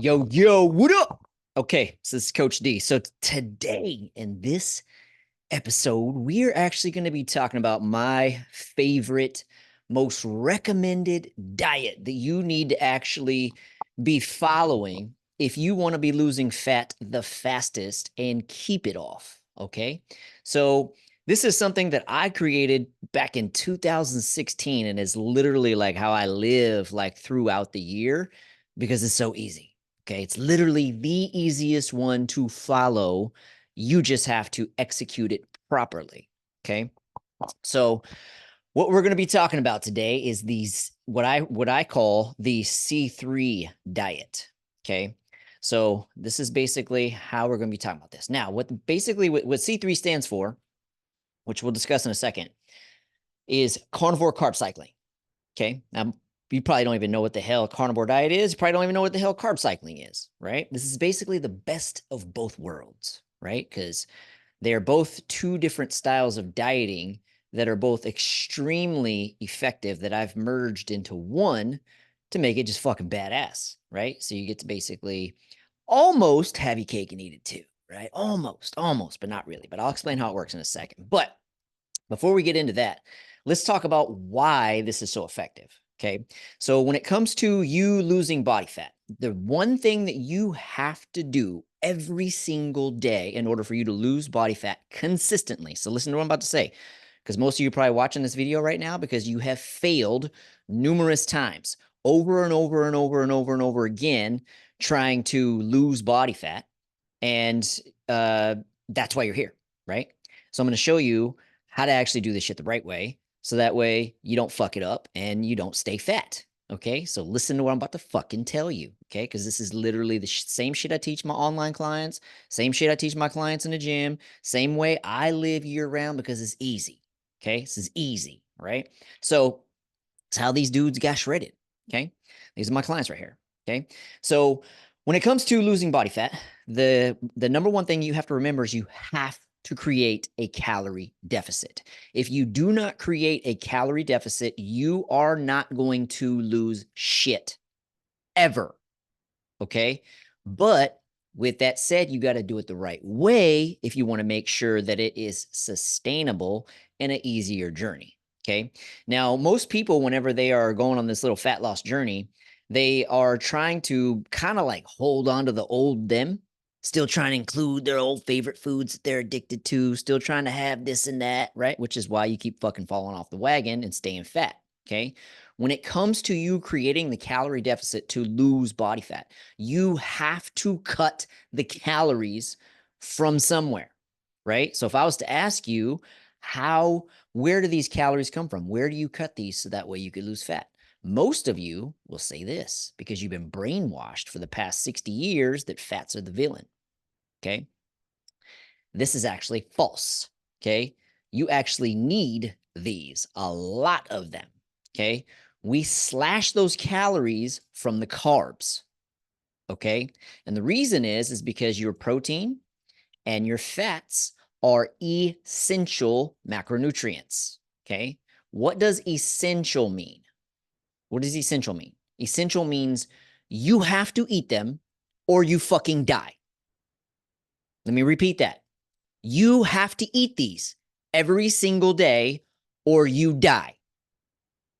Yo, what up? Okay, so this is Coach D. So today in this episode, we're actually going to be talking about my favorite, most recommended diet that you need to actually be following if you want to be losing fat the fastest and keep it off. Okay, so this is something that I created back in 2016 and is literally like how I live like throughout the year because it's so easy. Okay, it's literally the easiest one to follow. You just have to execute it properly. Okay, so what we're going to be talking about today is these what I call the C3 diet. Okay, so this is basically how we're going to be talking about this. Now, what C3 stands for, which we'll discuss in a second, is carnivore carb cycling. Okay, now you probably don't even know what the hell carnivore diet is. You probably don't even know what the hell carb cycling is, right? This is basically the best of both worlds, right? Because they are both two different styles of dieting that are both extremely effective that I've merged into one to make it just fucking badass, right? So you get to basically almost have your cake and eat it too, right? Almost, but not really. But I'll explain how it works in a second. But before we get into that, let's talk about why this is so effective. Okay. So when it comes to you losing body fat, the one thing that you have to do every single day in order for you to lose body fat consistently. So listen to what I'm about to say, because most of you are probably watching this video right now because you have failed numerous times over and over and over and over and over again trying to lose body fat. And that's why you're here, right? So I'm going to show you how to actually do this shit the right way. So that way you don't fuck it up and you don't stay fat. Okay. So listen to what I'm about to fucking tell you. Okay. Because this is literally the same shit I teach my online clients, same shit I teach my clients in the gym, same way I live year round because it's easy. Okay. This is easy. Right. So it's how these dudes got shredded. Okay. These are my clients right here. Okay. So when it comes to losing body fat, the number one thing you have to remember is you have to create a calorie deficit. If you do not create a calorie deficit, you are not going to lose shit ever. Okay. But with that said, you got to do it the right way if you want to make sure that it is sustainable and an easier journey. Okay. Now, most people, whenever they are going on this little fat loss journey, they are trying to kind of like hold on to the old them, still trying to include their old favorite foods that they're addicted to, still trying to have this and that, right? Which is why you keep fucking falling off the wagon and staying fat. Okay. When it comes to you creating the calorie deficit to lose body fat, you have to cut the calories from somewhere, right? So if I was to ask you, where do these calories come from? Where do you cut these so that way you could lose fat? Most of you will say this because you've been brainwashed for the past 60 years that fats are the villain. Okay. This is actually false. Okay. You actually need these, a lot of them. Okay. We slash those calories from the carbs. Okay. And the reason is because your protein and your fats are essential macronutrients. Okay. What does essential mean? What does essential mean? Essential means you have to eat them or you fucking die. Let me repeat that. You have to eat these every single day or you die.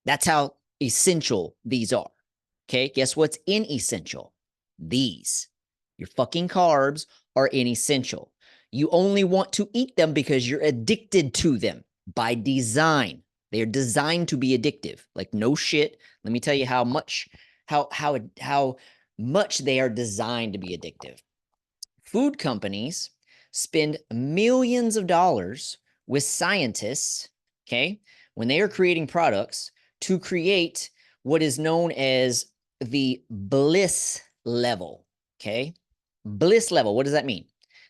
That's how essential these are. Okay. Guess what's inessential? These. Your fucking carbs are inessential. You only want to eat them because you're addicted to them by design. They are designed to be addictive. Like no shit. Let me tell you how much they are designed to be addictive. Food companies spend millions of dollars with scientists, okay, when they are creating products to create what is known as the bliss level, okay? Bliss level, what does that mean?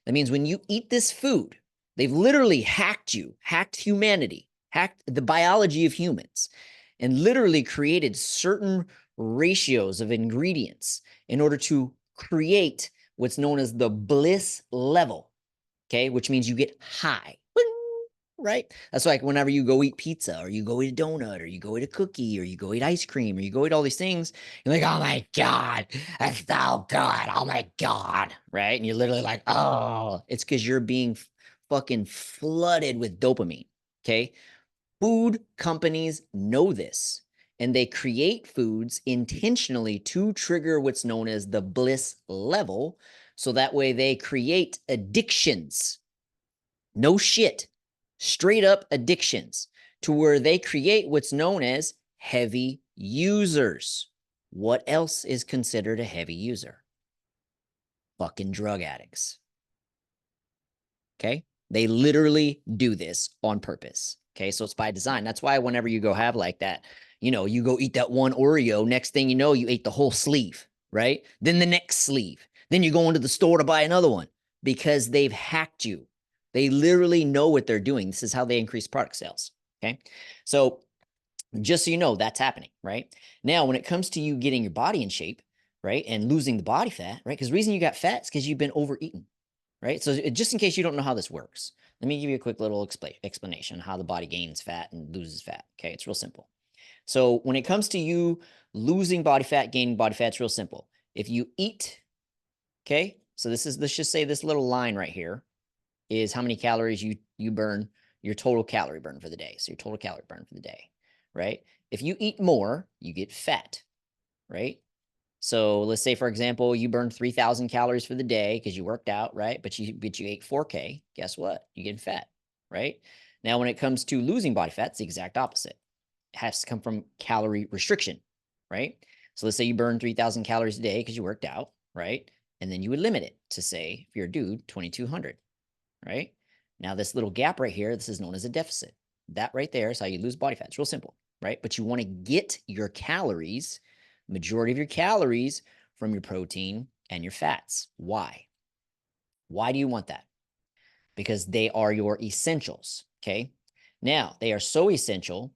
That means when you eat this food, they've literally hacked you, hacked humanity, hacked the biology of humans, and literally created certain ratios of ingredients in order to create what's known as the bliss level, okay, which means you get high. right? That's like whenever you go eat pizza or you go eat a donut or you go eat a cookie or you go eat ice cream or you go eat all these things, you're like, oh my God, that's so good. Oh my God, right? And you're literally like, oh, it's because you're being fucking flooded with dopamine, okay? Food companies know this and they create foods intentionally to trigger what's known as the bliss level. So that way they create addictions. No shit. Straight up addictions to where they create what's known as heavy users. What else is considered a heavy user? Fucking drug addicts. Okay. They literally do this on purpose. Okay. So it's by design. That's why whenever you go have like that, you go eat that one Oreo, next thing you know, you ate the whole sleeve, right? Then the next sleeve. Then you go into the store to buy another one because they've hacked you. They literally know what they're doing. This is how they increase product sales. Okay. So just so you know, that's happening, right? Now, when it comes to you getting your body in shape, right, and losing the body fat, right? Because the reason you got fat is because you've been overeating, right? So just in case you don't know how this works, let me give you a quick little explanation how the body gains fat and loses fat. Okay, it's real simple. So when it comes to you losing body fat, gaining body fat, it's real simple. If you eat, okay, so let's just say this little line right here is how many calories you burn, your total calorie burn for the day. So your total calorie burn for the day, right? If you eat more, you get fat, right? So let's say, for example, you burn 3,000 calories for the day because you worked out, right? But you ate 4K. Guess what? You get fat, right? Now, when it comes to losing body fat, it's the exact opposite. It has to come from calorie restriction, right? So let's say you burn 3,000 calories a day because you worked out, right? And then you would limit it to say, if you're a dude, 2,200, right? Now, this little gap right here, this is known as a deficit. That right there is how you lose body fat. It's real simple, right? But you want to get your calories, majority of your calories from your protein and your fats. Why? Why do you want that? Because they are your essentials, okay? Now, they are so essential,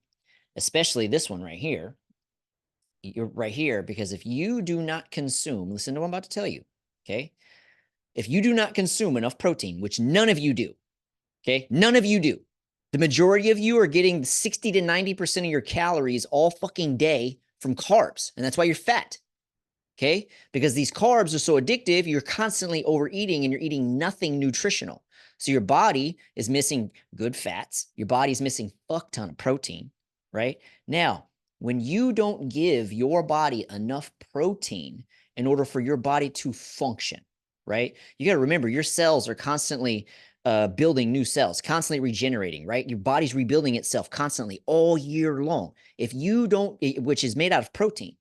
especially this one right here. You're right here because if you do not consume, listen to what I'm about to tell you, okay? If you do not consume enough protein, which none of you do, okay? None of you do. The majority of you are getting 60 to 90% of your calories all fucking day from carbs. And that's why you're fat. Okay. Because these carbs are so addictive, you're constantly overeating and you're eating nothing nutritional. So your body is missing good fats. Your body's missing fuck ton of protein, right? Now, when you don't give your body enough protein in order for your body to function, right? You got to remember your cells are constantly building new cells, constantly regenerating, right? Your body's rebuilding itself constantly all year long. If you don't, which is made out of protein.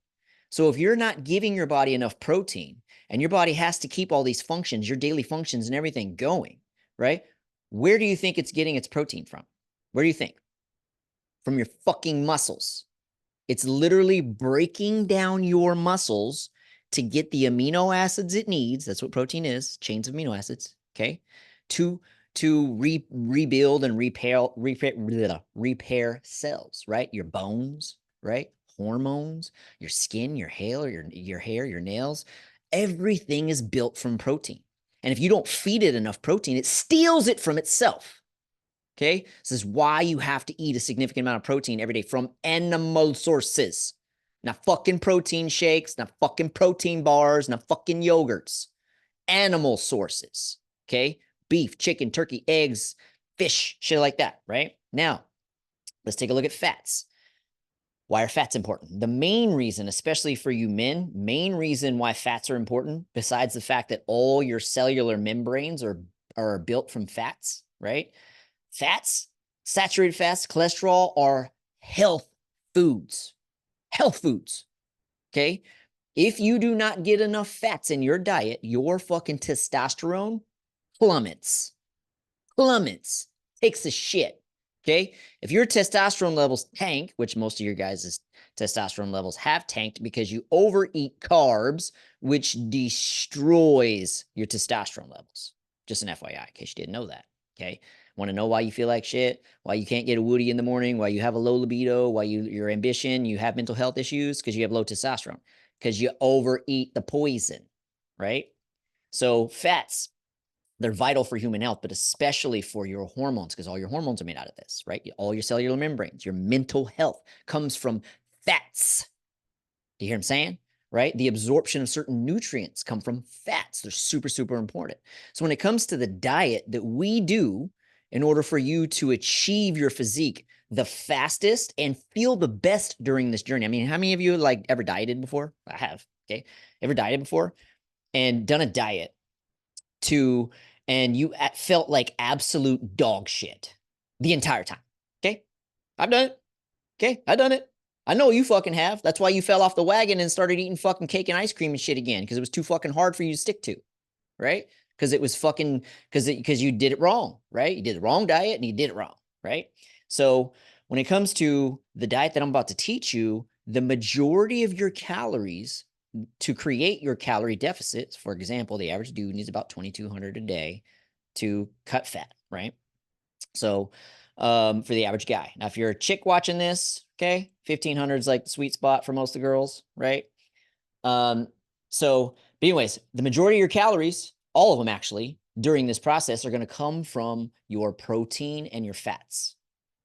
So if you're not giving your body enough protein and your body has to keep all these functions, your daily functions and everything going, right? Where do you think it's getting its protein from? Where do you think? From your fucking muscles. It's literally breaking down your muscles to get the amino acids it needs. That's what protein is, chains of amino acids, okay? To rebuild and repair cells, right? Your bones, right? Hormones, your skin, your hair, your nails. Everything is built from protein. And if you don't feed it enough protein, it steals it from itself. Okay. This is why you have to eat a significant amount of protein every day from animal sources. Not fucking protein shakes, not fucking protein bars, not fucking yogurts. Animal sources. Okay. Beef, chicken, turkey, eggs, fish, shit like that. Right. Now, let's take a look at fats. Why are fats important? The main reason, especially for you men, main reason why fats are important, besides the fact that all your cellular membranes are built from fats, right? Fats, saturated fats, cholesterol are health foods. Health foods. Okay. If you do not get enough fats in your diet, your fucking testosterone plummets. Plummets. Takes a shit. Okay. If your testosterone levels tank, which most of your guys' testosterone levels have tanked because you overeat carbs, which destroys your testosterone levels. Just an FYI, in case you didn't know that. Okay. Want to know why you feel like shit? Why you can't get a woody in the morning? Why you have a low libido? Why your ambition? You have mental health issues because you have low testosterone. Because you overeat the poison, right? So fats They're vital for human health, but especially for your hormones, because all your hormones are made out of this, right? All your cellular membranes, your mental health comes from fats. Do you hear what I'm saying? Right? The absorption of certain nutrients come from fats. They're super, super important. So when it comes to the diet that we do in order for you to achieve your physique the fastest and feel the best during this journey. I mean, how many of you like ever dieted before? I have. Okay. Ever dieted before and done a diet to, and you felt like absolute dog shit the entire time. Okay. I've done it. Okay. I've done it. I know you fucking have. That's why you fell off the wagon and started eating fucking cake and ice cream and shit again, because it was too fucking hard for you to stick to, right? Because it was fucking, because you did it wrong, right? You did the wrong diet and you did it wrong, right? So when it comes to the diet that I'm about to teach you, the majority of your calories to create your calorie deficits, for example, the average dude needs about 2,200 a day to cut fat, right? So for the average guy. Now, if you're a chick watching this, okay, 1,500 is like the sweet spot for most of the girls, right? But anyways, the majority of your calories, all of them actually, during this process are going to come from your protein and your fats,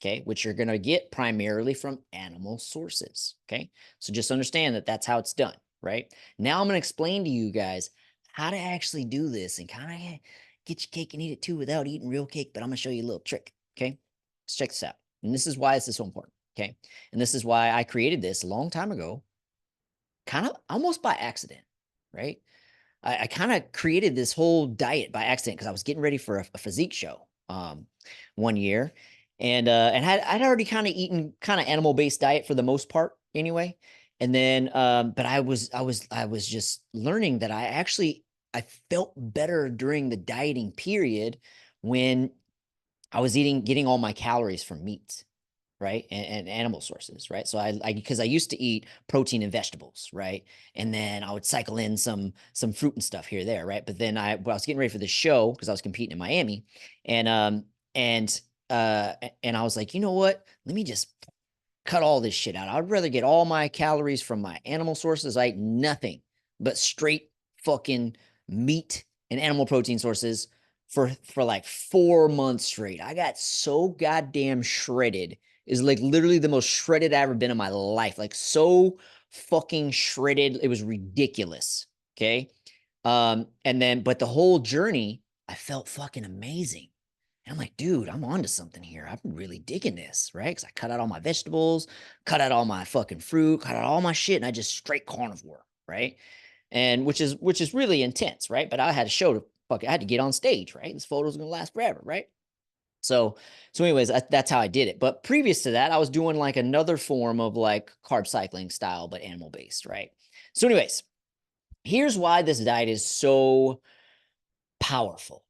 okay, which you're going to get primarily from animal sources, okay? So just understand that that's how it's done, right? Now I'm going to explain to you guys how to actually do this and kind of get your cake and eat it too without eating real cake, but I'm going to show you a little trick, okay? Let's check this out. And this is why this is so important, okay? And this is why I created this a long time ago, kind of almost by accident, right? I kind of created this whole diet by accident because I was getting ready for a physique show one year, and I'd already kind of eaten kind of animal based diet for the most part anyway. And then, but I was just learning that I felt better during the dieting period when I was getting all my calories from meat, right? And animal sources, right? So because I used to eat protein and vegetables, right? And then I would cycle in some fruit and stuff here or there, right? But then I was getting ready for the show because I was competing in Miami, and and and I was like, you know what? Let me just cut all this shit out. I'd rather get all my calories from my animal sources. I eat nothing but straight fucking meat and animal protein sources for like 4 months straight. I got so goddamn shredded. Is like literally the most shredded I've ever been in my life. Like so fucking shredded. It was ridiculous. Okay. And then, but the whole journey, I felt fucking amazing. And I'm like, dude, I'm onto something here. I'm really digging this, right? Because I cut out all my vegetables, cut out all my fucking fruit, cut out all my shit, and I just straight carnivore, right? And which is really intense, right? But I had a show to fuck. I had to get on stage, right? This photo's gonna last forever, right? So anyways, that's how I did it. But previous to that, I was doing like another form of like carb cycling style, but animal based, right? So anyways, here's why this diet is so powerful,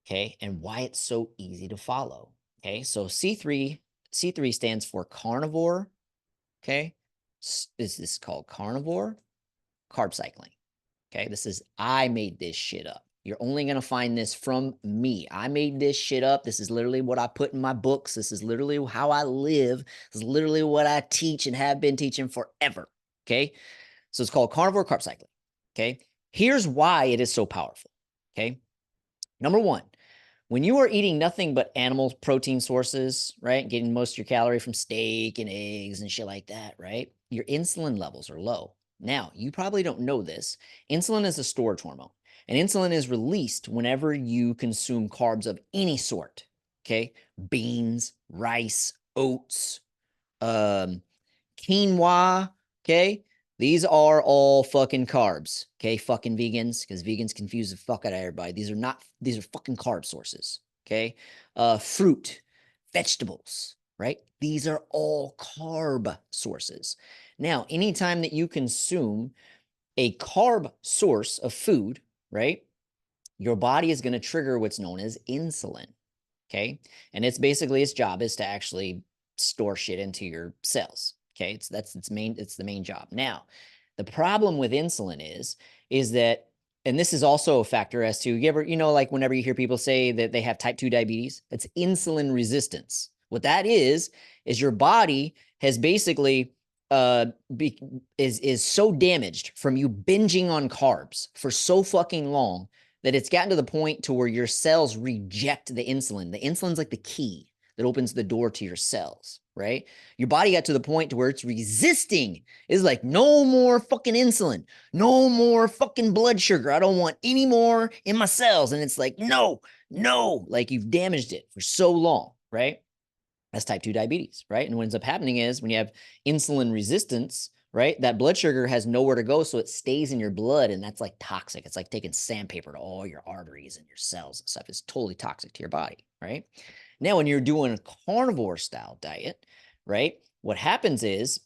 okay, and why it's so easy to follow, okay? So C3 stands for carnivore, okay? This is called carnivore carb cycling, okay? I made this shit up. You're only going to find this from me. I made this shit up. This is literally what I put in my books. This is literally how I live. This is literally what I teach and have been teaching forever, okay? So it's called carnivore carb cycling, okay? Here's why it is so powerful, okay? Number one, when you are eating nothing but animal protein sources, right? Getting most of your calorie from steak and eggs and shit like that, right? Your insulin levels are low. Now, you probably don't know this. Insulin is a storage hormone, and insulin is released whenever you consume carbs of any sort. Okay. Beans, rice, oats, um, quinoa. Okay. These are all fucking carbs. Okay. Fucking vegans, because vegans confuse the fuck out of everybody. These are fucking carb sources. Okay. Fruit, vegetables, right? These are all carb sources. Now, anytime that you consume a carb source of food, right, your body is going to trigger what's known as insulin. Okay. And it's basically its job is to actually store shit into your cells. Okay. It's the main job. Now, the problem with insulin is that, and this is also a factor as to like whenever you hear people say that they have type 2 diabetes, it's insulin resistance. What that is your body has basically is so damaged from you binging on carbs for so fucking long that it's gotten to the point to where your cells reject the insulin. The insulin's like the key that opens the door to your cells, right? Your body got to the point to where it's resisting. It's like, no more fucking insulin, no more fucking blood sugar. I don't want any more in my cells. And it's like, no, like you've damaged it for so long, right? That's type 2 diabetes, right? And what ends up happening is when you have insulin resistance, right, that blood sugar has nowhere to go, so it stays in your blood, and that's like toxic. It's like taking sandpaper to all your arteries and your cells and stuff. It's totally toxic to your body, right? Now, when you're doing a carnivore style diet, right, what happens is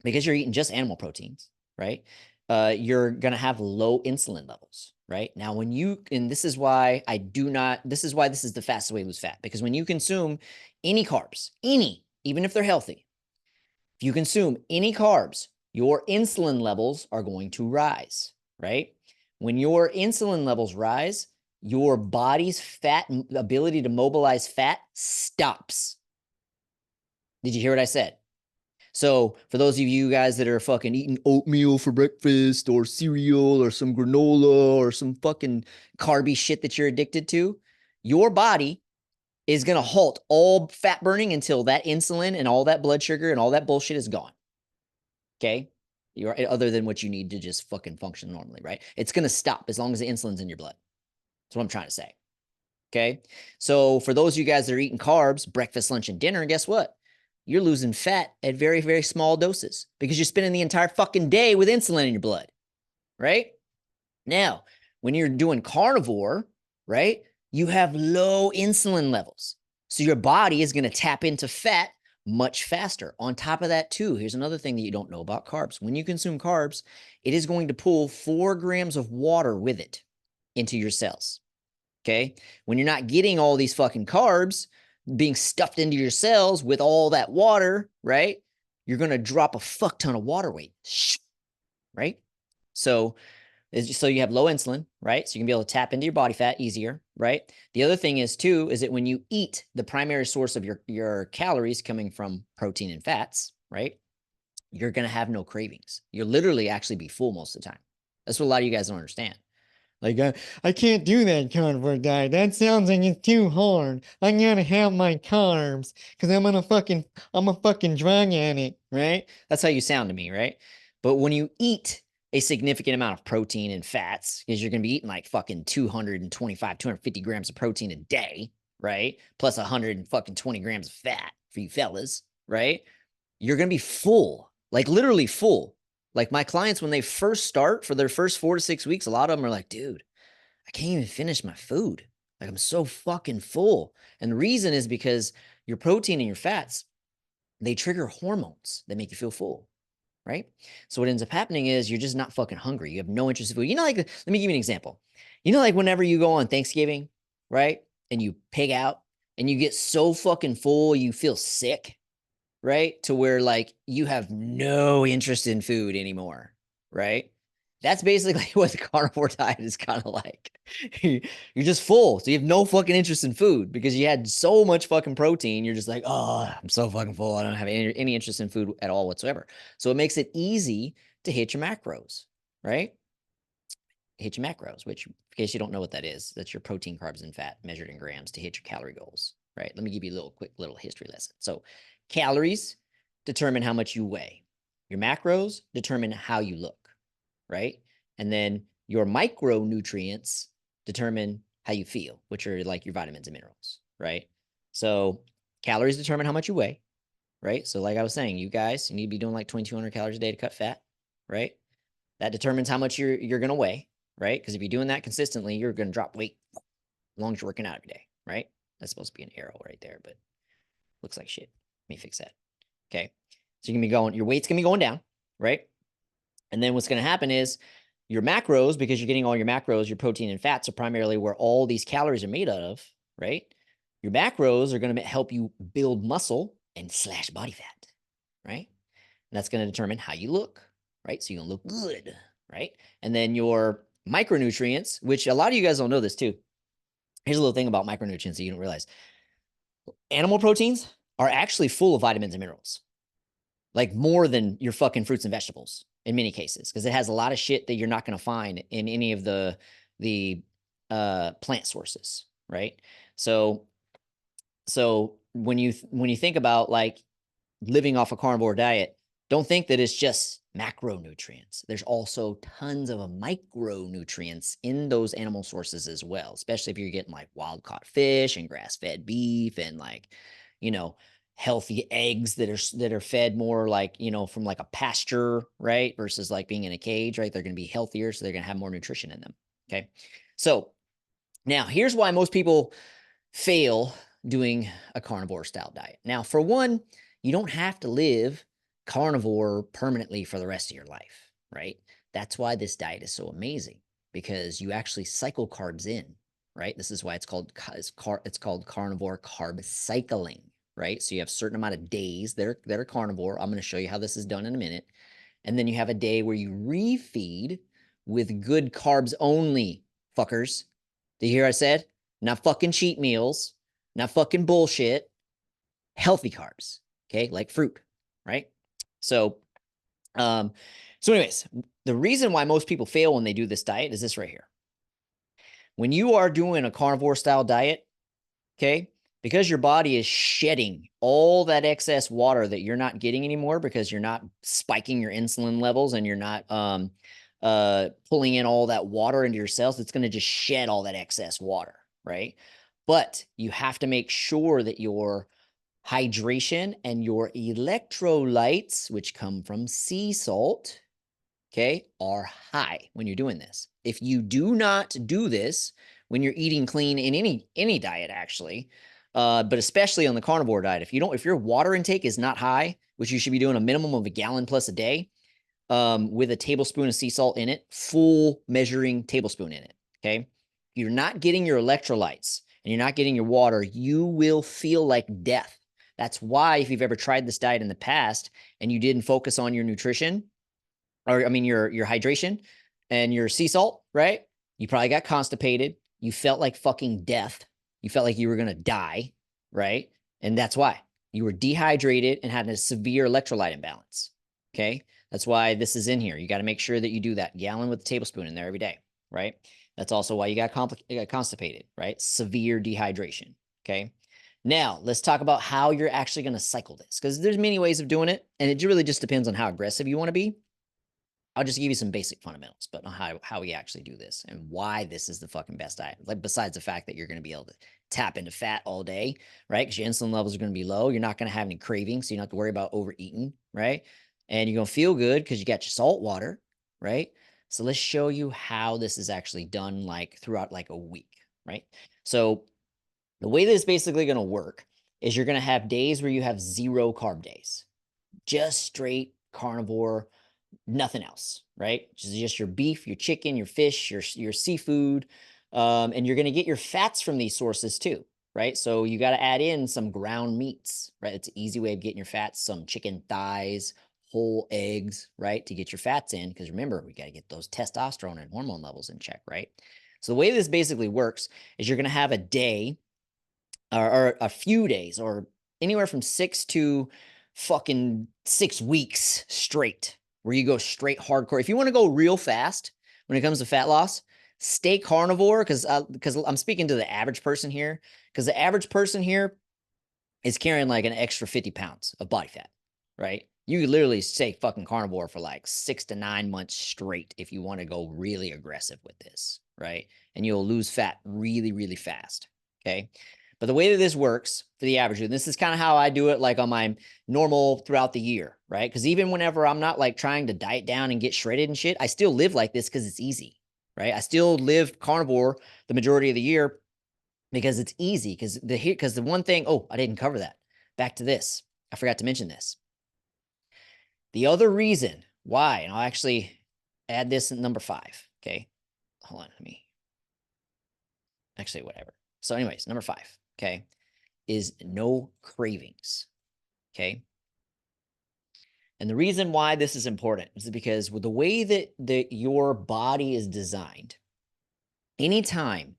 because you're eating just animal proteins, right, you're going to have low insulin levels, right? Now, when you, and this is why this is the fastest way to lose fat, because when you consume any carbs, even if they're healthy, if you consume any carbs, your insulin levels are going to rise, right? When your insulin levels rise, your body's fat ability to mobilize fat stops. Did you hear what I said? So for those of you guys that are fucking eating oatmeal for breakfast or cereal or some granola or some fucking carby shit that you're addicted to, your body is going to halt all fat burning until that insulin and all that blood sugar and all that bullshit is gone. Okay? Other than what you need to just fucking function normally, right? It's going to stop as long as the insulin's in your blood. That's what I'm trying to say. Okay? So for those of you guys that are eating carbs, breakfast, lunch, and dinner, guess what? You're losing fat at very, very small doses because you're spending the entire fucking day with insulin in your blood, right? Now, when you're doing carnivore, right, you have low insulin levels. So your body is going to tap into fat much faster. On top of that, too, here's another thing that you don't know about carbs. When you consume carbs, it is going to pull 4 grams of water with it into your cells. Okay? When you're not getting all these fucking carbs being stuffed into your cells with all that water, right? You're going to drop a fuck ton of water weight, right? So you have low insulin, right? So you can be able to tap into your body fat easier, right? The other thing is too, is that when you eat, the primary source of your calories coming from protein and fats, right? You're going to have no cravings. You'll literally actually be full most of the time. That's what a lot of you guys don't understand. Like, I can't do that carnivore diet. That sounds like it's too hard. I gotta have my carbs because I'm a fucking drug addict. Right? That's how you sound to me, right? But when you eat a significant amount of protein and fats, because you're going to be eating like fucking 225, 250 grams of protein a day, right? Plus 120 grams of fat for you fellas, right? You're going to be full, like literally full. Like my clients, when they first start for their first 4 to 6 weeks, a lot of them are like, dude, I can't even finish my food. Like I'm so fucking full. And the reason is because your protein and your fats, they trigger hormones that make you feel full, right? So what ends up happening is you're just not fucking hungry. You have no interest in food. You know, like, let me give you an example. You know, like whenever you go on Thanksgiving, right? And you pig out and you get so fucking full, you feel sick, right? To where like you have no interest in food anymore, right? That's basically what the carnivore diet is kind of like. You're just full. So you have no fucking interest in food because you had so much fucking protein. You're just like, oh, I'm so fucking full. I don't have any interest in food at all whatsoever. So it makes it easy to hit your macros, right? Hit your macros, which in case you don't know what that is, that's your protein, carbs, and fat measured in grams to hit your calorie goals, right? Let me give you a quick little history lesson. So calories determine how much you weigh. Your macros determine how you look, right? And then your micronutrients determine how you feel, which are like your vitamins and minerals, right? So calories determine how much you weigh, right? So like I was saying, you guys, you need to be doing like 2,200 calories a day to cut fat, right? That determines how much you're going to weigh, right? Because if you're doing that consistently, you're going to drop weight as long as you're working out every day, right? That's supposed to be an arrow right there, but looks like shit. Let me fix that. Okay. So you're going to be going, your weight's going to be going down, right? And then what's going to happen is your macros, because you're getting all your macros, your protein and fats are primarily where all these calories are made out of, right? Your macros are going to help you build muscle and slash body fat, right? And that's going to determine how you look, right? So you're going to look good, right? And then your micronutrients, which a lot of you guys don't know this too. Here's a little thing about micronutrients that you don't realize. Animal proteins are actually full of vitamins and minerals, like more than your fucking fruits and vegetables in many cases, because it has a lot of shit that you're not going to find in any of the plant sources, right? So when you think about like living off a carnivore diet, don't think that it's just macronutrients. There's also tons of micronutrients in those animal sources as well, especially if you're getting like wild caught fish and grass fed beef and like, you know, healthy eggs that are fed more like, you know, from like a pasture, right? Versus like being in a cage, right? They're going to be healthier, so they're going to have more nutrition in them. Okay. So now here's why most people fail doing a carnivore style diet. Now, for one, you don't have to live carnivore permanently for the rest of your life, right? That's why this diet is so amazing, because you actually cycle carbs in, right? This is why it's called carnivore carb cycling, right? So you have a certain amount of days that are carnivore. I'm going to show you how this is done in a minute. And then you have a day where you refeed with good carbs only, fuckers. Do you hear what I said? Not fucking cheat meals, not fucking bullshit, healthy carbs, okay? Like fruit, right? So, anyways, the reason why most people fail when they do this diet is this right here. When you are doing a carnivore style diet, okay, because your body is shedding all that excess water that you're not getting anymore because you're not spiking your insulin levels and you're not pulling in all that water into your cells, it's going to just shed all that excess water, right? But you have to make sure that your hydration and your electrolytes, which come from sea salt, okay, are high when you're doing this. If you do not do this when you're eating clean in any diet, actually, but especially on the carnivore diet, if your water intake is not high, which you should be doing a minimum of a gallon plus a day, with a tablespoon of sea salt in it, full measuring tablespoon in it. Okay, you're not getting your electrolytes and you're not getting your water, you will feel like death. That's why if you've ever tried this diet in the past and you didn't focus on your nutrition, or I mean your hydration and your sea salt, right? You probably got constipated. You felt like fucking death. You felt like you were gonna die, right? And that's why you were dehydrated and had a severe electrolyte imbalance. Okay, that's why this is in here. You got to make sure that you do that gallon with a tablespoon in there every day, right? That's also why you got constipated, right? Severe dehydration. Okay. Now let's talk about how you're actually going to cycle this, because there's many ways of doing it, and it really just depends on how aggressive you want to be. I'll just give you some basic fundamentals, but on how we actually do this and why this is the fucking best diet. Like, besides the fact that you're going to be able to tap into fat all day, right? Because your insulin levels are going to be low. You're not going to have any cravings, so you don't have to worry about overeating, right? And you're going to feel good because you got your salt water, right? So let's show you how this is actually done, like throughout like a week, right? So the way this is basically going to work is you're going to have days where you have 0 carb days, just straight carnivore, nothing else, right? Just your beef, your chicken, your fish, your seafood, and you're going to get your fats from these sources too, right? So you got to add in some ground meats, right? It's an easy way of getting your fats, some chicken thighs, whole eggs, right? To get your fats in, because remember, we got to get those testosterone and hormone levels in check, right? So the way this basically works is you're going to have a day or a few days or anywhere from 6 to fucking 6 weeks straight where you go straight hardcore. If you want to go real fast when it comes to fat loss, stay carnivore, because I'm speaking to the average person here, because the average person here is carrying like an extra 50 pounds of body fat, right? You could literally stay fucking carnivore for like 6 to 9 months straight if you want to go really aggressive with this, right? And you'll lose fat really, really fast, okay? But the way that this works for the average, and this is kind of how I do it like on my normal throughout the year, right? Because even whenever I'm not like trying to diet down and get shredded and shit, I still live like this because it's easy, right? I still live carnivore the majority of the year because it's easy. Because the one thing, oh, I didn't cover that. Back to this. I forgot to mention this. The other reason why, and I'll actually add this in number 5. Okay. Hold on. Let me actually, whatever. So, anyways, number 5. Okay. Is no cravings. Okay. And the reason why this is important is because with the way that your body is designed, anytime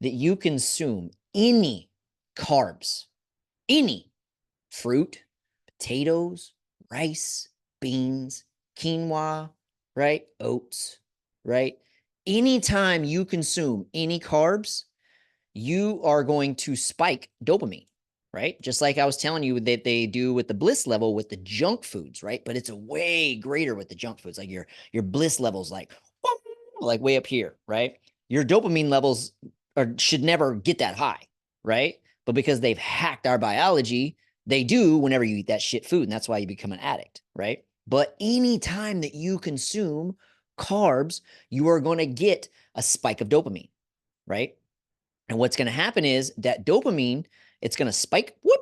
that you consume any carbs, any fruit, potatoes, rice, beans, quinoa, right? Oats, right? anytime you consume any carbs, you are going to spike dopamine, right? Just like I was telling you that they do with the bliss level with the junk foods, right? But it's a way greater with the junk foods. Like your bliss levels like way up here, right? Your dopamine levels should never get that high, right? But because they've hacked our biology, they do whenever you eat that shit food, and that's why you become an addict, right? But anytime that you consume carbs, you are going to get a spike of dopamine, right? And what's going to happen is that dopamine, it's going to spike, whoop,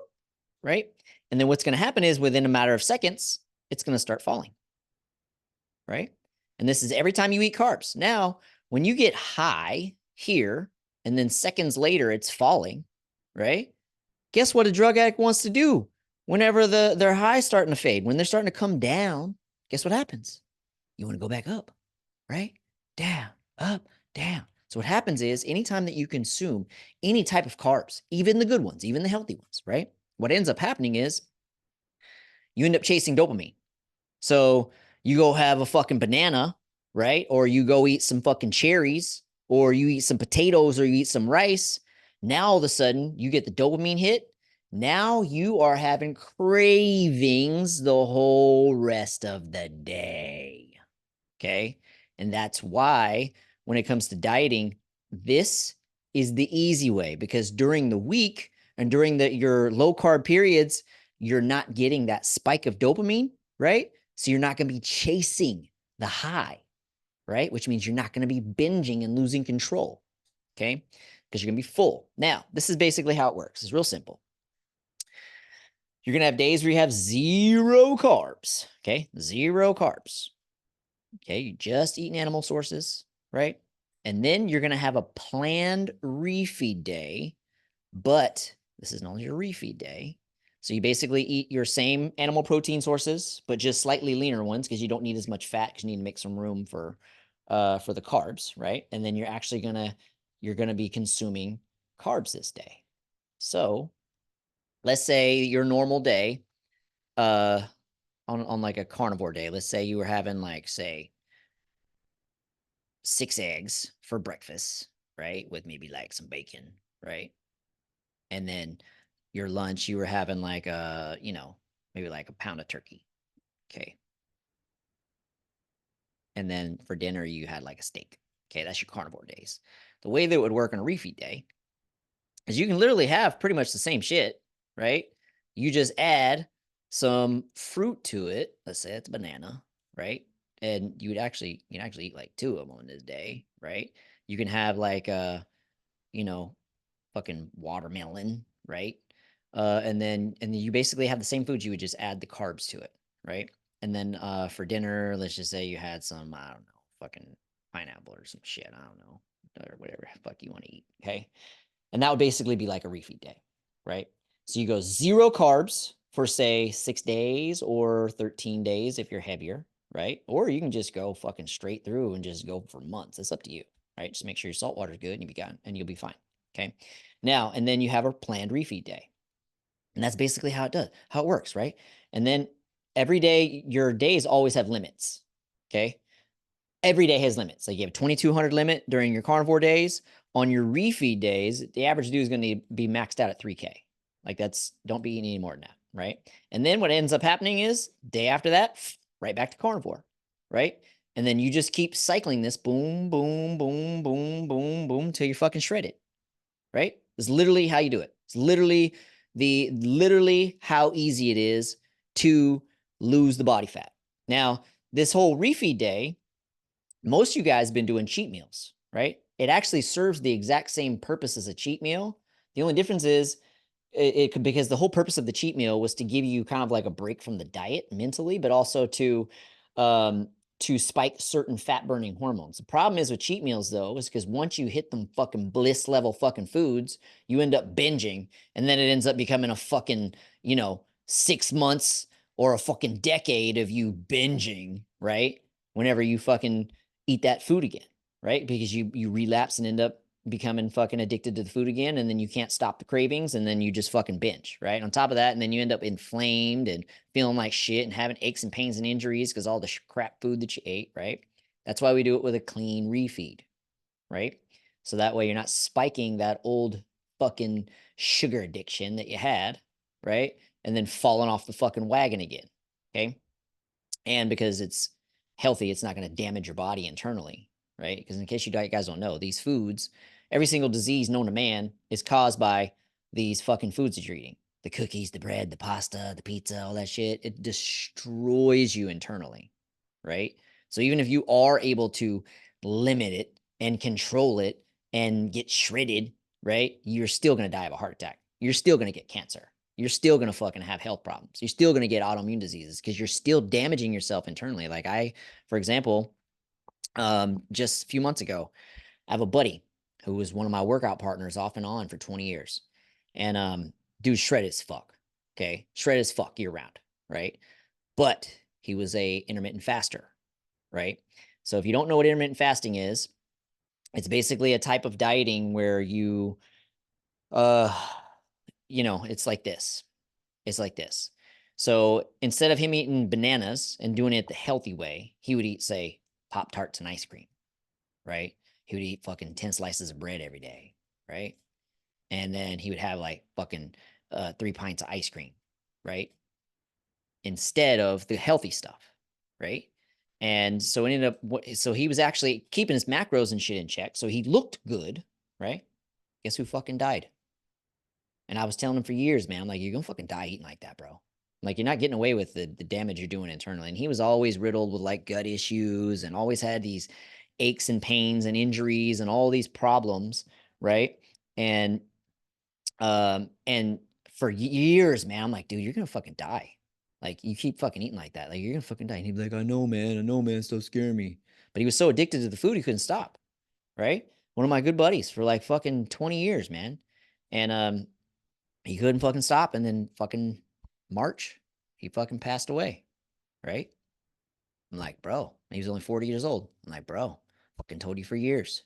right? And then what's going to happen is within a matter of seconds, it's going to start falling, right? And this is every time you eat carbs. Now, when you get high here, and then seconds later it's falling, right? Guess what a drug addict wants to do? Whenever their high starting to fade, when they're starting to come down, guess what happens? You want to go back up, right? Down, up, down. So what happens is anytime that you consume any type of carbs, even the good ones, even the healthy ones, right? What ends up happening is you end up chasing dopamine. So you go have a fucking banana, right? Or you go eat some fucking cherries, or you eat some potatoes, or you eat some rice. Now all of a sudden you get the dopamine hit. Now you are having cravings the whole rest of the day. Okay. And that's why when it comes to dieting, this is the easy way because during the week and during your low carb periods, you're not getting that spike of dopamine, right? So you're not going to be chasing the high, right? Which means you're not going to be binging and losing control, okay? Because you're going to be full. Now, this is basically how it works. It's real simple. You're going to have days where you have zero carbs, okay? Zero carbs. Okay, you're just eating animal sources, right? And then you're going to have a planned refeed day, but this is known as your refeed day. So you basically eat your same animal protein sources, but just slightly leaner ones because you don't need as much fat because you need to make some room for the carbs, right? And then you're gonna be consuming carbs this day. So let's say your normal day, on like a carnivore day, let's say you were having like say 6 eggs for breakfast, right? With maybe like some bacon, right? And then your lunch, you were having like maybe like a pound of turkey. Okay. And then for dinner, you had like a steak. Okay. That's your carnivore days. The way that it would work on a refeed day is you can literally have pretty much the same shit, right? You just add some fruit to it. Let's say it's a banana, right? And you can actually eat like 2 of them on this day, right? You can have like you know, fucking watermelon, right? And then you basically have the same food. You would just add the carbs to it, right? And then for dinner, let's just say you had some, I don't know, fucking pineapple or some shit, I don't know, or whatever the fuck you want to eat, okay? And that would basically be like a refeed day, right? So you go zero carbs for say 6 days or 13 days if you're heavier, right? Or you can just go fucking straight through and just go for months. It's up to you, right? Just make sure your salt water is good and you'll be fine. Okay. Now, and then you have a planned refeed day. And that's basically how it works, right? And then every day, your days always have limits. Okay. Every day has limits. Like you have a 2,200 limit during your carnivore days. On your refeed days, the average dude is going to be maxed out at 3K. Like don't be eating any more than that, right? And then what ends up happening is day after that, right back to carnivore, right? And then you just keep cycling this boom, boom, boom, boom, boom, boom till you're fucking shredded, right? It's literally how you do it. It's literally how easy it is to lose the body fat. Now, this whole refeed day, most of you guys have been doing cheat meals, right? It actually serves the exact same purpose as a cheat meal. The only difference is it could, because the whole purpose of the cheat meal was to give you kind of like a break from the diet mentally, but also um, to spike certain fat burning hormones. The problem is with cheat meals though, is because once you hit them fucking bliss level fucking foods, you end up binging, and then it ends up becoming a fucking 6 months or a fucking decade of you binging, right? Whenever you fucking eat that food again, right? Because you relapse and end up becoming fucking addicted to the food again, and then you can't stop the cravings, and then you just fucking binge, right? On top of that, and then you end up inflamed and feeling like shit and having aches and pains and injuries because all the crap food that you ate, right? That's why we do it with a clean refeed, right? So that way you're not spiking that old fucking sugar addiction that you had, right? And then falling off the fucking wagon again, okay? And because it's healthy, it's not going to damage your body internally, right? Because in case you guys don't know, these foods, every single disease known to man is caused by these fucking foods that you're eating. The cookies, the bread, the pasta, the pizza, all that shit. It destroys you internally, right? So even if you are able to limit it and control it and get shredded, right? You're still going to die of a heart attack. You're still going to get cancer. You're still going to fucking have health problems. You're still going to get autoimmune diseases because you're still damaging yourself internally. Like for example, just a few months ago, I have a buddy who was one of my workout partners off and on for 20 years. And dude, shredded as fuck. Okay. Shredded as fuck year round. Right. But he was a intermittent faster. Right. So if you don't know what intermittent fasting is, it's basically a type of dieting where uh, it's like this. It's like this. So instead of him eating bananas and doing it the healthy way, he would eat, say, Pop Tarts and ice cream, right? He would eat fucking 10 slices of bread every day, right? And then he would have like fucking 3 pints of ice cream, right? Instead of the healthy stuff, right? And so it ended up, so he was actually keeping his macros and shit in check. So he looked good, right? Guess who fucking died? And I was telling him for years, man, I'm like, you're gonna fucking die eating like that, bro. Like, you're not getting away with the damage you're doing internally. And he was always riddled with like gut issues and always had these aches and pains and injuries and all these problems, right? And for years, man, I'm like, dude, you're gonna fucking die. Like, you keep fucking eating like that. Like, you're gonna fucking die. And he'd be like, I know, man, stop scaring me. But he was so addicted to the food, he couldn't stop, right? One of my good buddies for like fucking 20 years, man. And he couldn't fucking stop. And then fucking March, he fucking passed away, right? I'm like, bro, he was only 40 years old. I'm like, bro, fucking told you for years,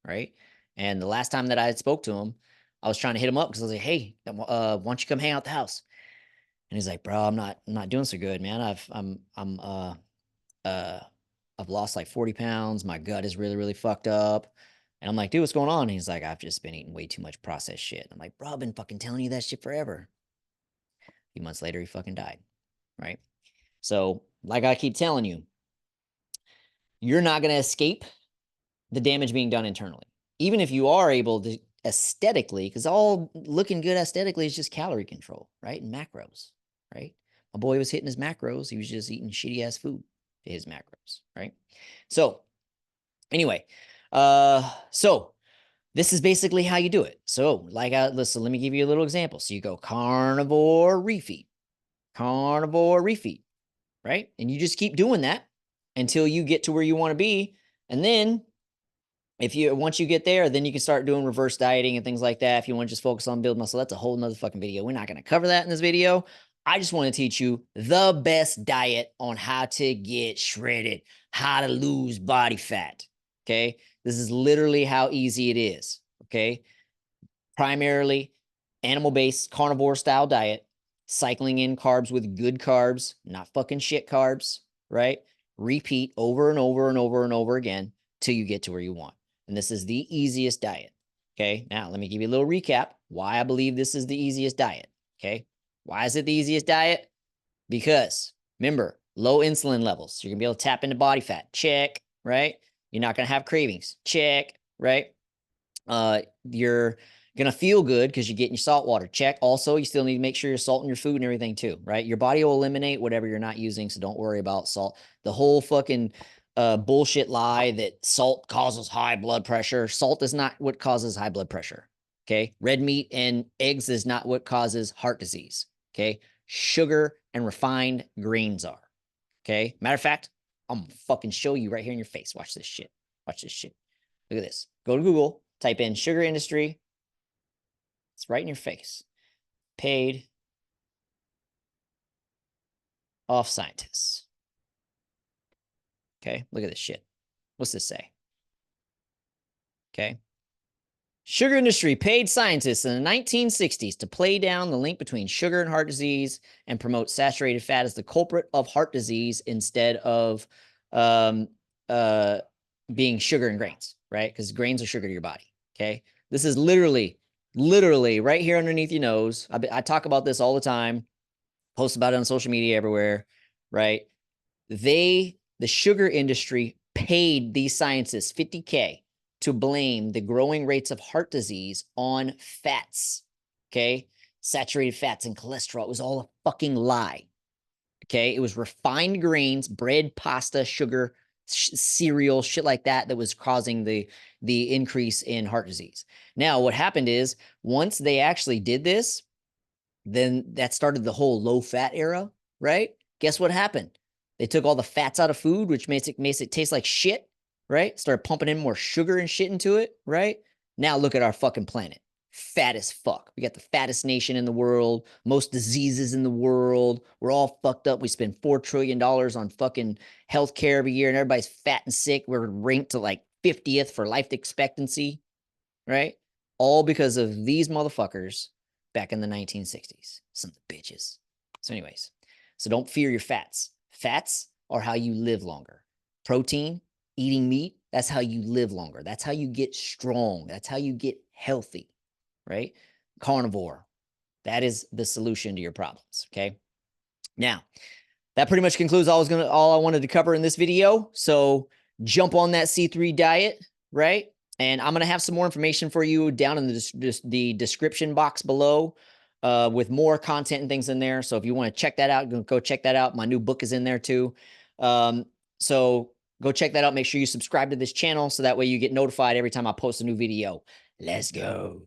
right? And the last time that I had spoke to him, I was trying to hit him up because I was like, hey, why don't you come hang out the house? And he's like, bro, I'm not doing so good, man. Uh, I've lost like 40 pounds. My gut is really, really fucked up. And I'm like, dude, what's going on? And he's like, I've just been eating way too much processed shit. I'm like, bro, I've been fucking telling you that shit forever. A few months later, he fucking died, right? So, like I keep telling you, you're not going to escape the damage being done internally. Even if you are able to aesthetically, because all looking good aesthetically is just calorie control, right? And macros, right? My boy was hitting his macros. He was just eating shitty ass food to his macros, right? So, anyway, so this is basically how you do it. So, listen, let me give you a little example. So you go carnivore refeed, right? And you just keep doing that until you get to where you want to be. And then once you get there, then you can start doing reverse dieting and things like that. If you want to just focus on building muscle, that's a whole nother fucking video. We're not going to cover that in this video. I just want to teach you the best diet on how to get shredded, how to lose body fat. Okay. This is literally how easy it is. Okay. Primarily animal-based carnivore style diet, cycling in carbs with good carbs, not fucking shit carbs, right? Repeat over and over and over and over again till you get to where you want. And this is the easiest diet. Okay. Now, let me give you a little recap why I believe this is the easiest diet. Okay. Why is it the easiest diet? Because remember, low insulin levels. You're going to be able to tap into body fat. Check. Right. You're not going to have cravings. Check. Right. You're going to feel good because you're getting your salt water. Check. Also, you still need to make sure you're salting your food and everything too. Right. Your body will eliminate whatever you're not using. So don't worry about salt. The whole fucking bullshit lie that salt causes high blood pressure. Salt is not what causes high blood pressure. Okay. Red meat and eggs is not what causes heart disease. Okay. Sugar and refined grains are. Okay. Matter of fact, I'm gonna fucking show you right here in your face. Watch this shit. Watch this shit. Look at this. Go to Google, type in sugar industry. It's right in your face. Paid off scientists. Okay. Look at this shit. What's this say? Okay. Sugar industry paid scientists in the 1960s to play down the link between sugar and heart disease and promote saturated fat as the culprit of heart disease instead of being sugar and grains. right? Because grains are sugar to your body. Okay. This is literally right here underneath your nose. I talk about this all the time, post about it on social media everywhere, right? The sugar industry paid these scientists 50K to blame the growing rates of heart disease on fats. Okay. Saturated fats and cholesterol. It was all a fucking lie. Okay. It was refined grains, bread, pasta, sugar, cereal, shit like that that was causing the increase in heart disease. Now, what happened is once they actually did this, then that started the whole low fat era, right? Guess what happened? They took all the fats out of food, which makes it taste like shit, right? Started pumping in more sugar and shit into it, right? Now look at our fucking planet. Fat as fuck. We got the fattest nation in the world, most diseases in the world. We're all fucked up. We spend $4 trillion on fucking healthcare every year, and everybody's fat and sick. We're ranked to like 50th for life expectancy, right? All because of these motherfuckers back in the 1960s. Some bitches. So, anyways, so don't fear your fats. Fats are how you live longer. Protein, eating meat, that's how you live longer. That's how you get strong. That's how you get healthy, right? Carnivore, that is the solution to your problems. Okay. Now, that pretty much concludes all I wanted to cover in this video. So jump on that C3 diet, right? And I'm going to have some more information for you down in the description box below with more content and things in there. So if you want to check that out, go check that out. My new book is in there too. So go check that out. Make sure you subscribe to this channel so that way you get notified every time I post a new video. Let's go.